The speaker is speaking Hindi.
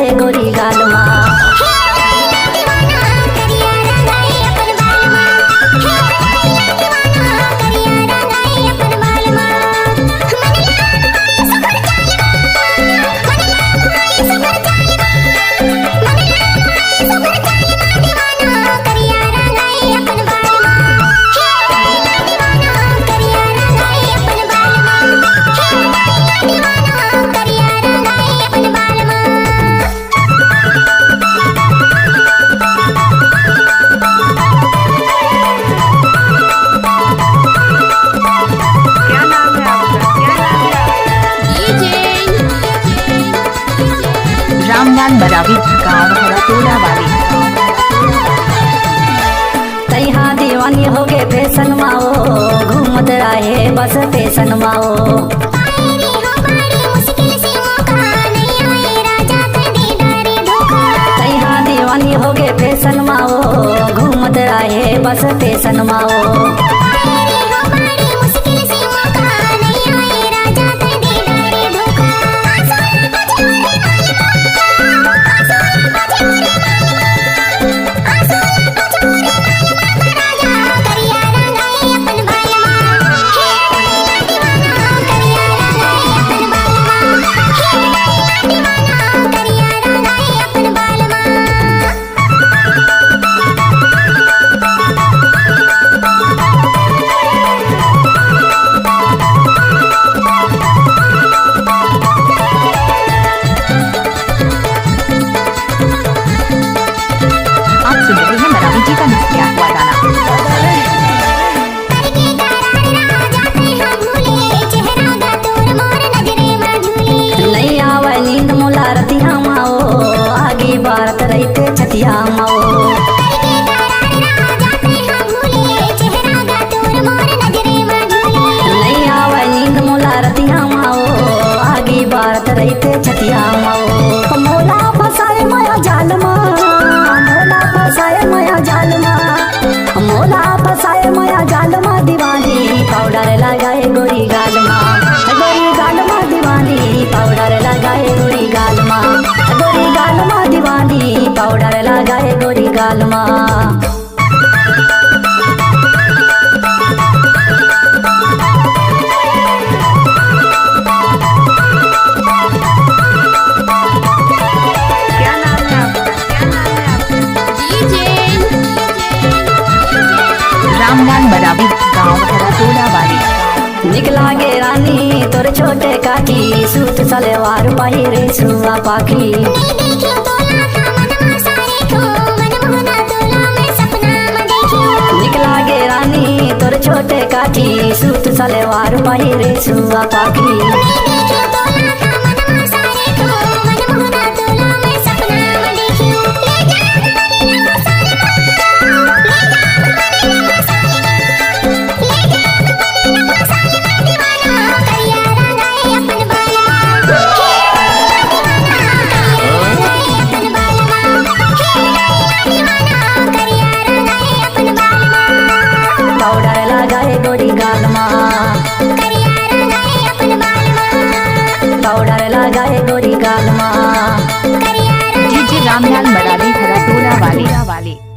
लगाए गोरी गाल माँ। रामलाल मरावी गाँव हरतोला वाली। तैहा दीवानी हो गए फैशन माओ, घूमत रहे बस फैशन माओ। तैहा दीवानी हो गए फैशन माओ, घूमत रहे बस फैशन माओ। भारत रहते छतिया माओ। नहीं आवे नींद मोला रतिया माओ, आगे भारत रहते छतिया माओ। मोला फसाए माया जाल माँ, मोला फसाए माया जाल माँ, मोला फसाए माया जाल माँ। दीवानी पाउडर लगाए गोरी गाल माँ, गोरी गाल माँ दीवानी पाउडर लगाए गोरी गाल माँ, गोरी गाल माँ दीवानी पाउडर लगाए गोरी गाल माँ। रामलाल मरावी गाँव हरतोला वाली। निकला गे रानी तोर छोटे काकी, सूट सलवार पहिरे सुआ पाखी। निकला गे रानी तोर छोटे काकी, सूट सलवार पहिरे सुआ पाखी। पाउडर लगाए गोरी गाल माँ, पाउडर लगाए गोरी गाल माँ। रामलाल मरावी हरतोला वाली।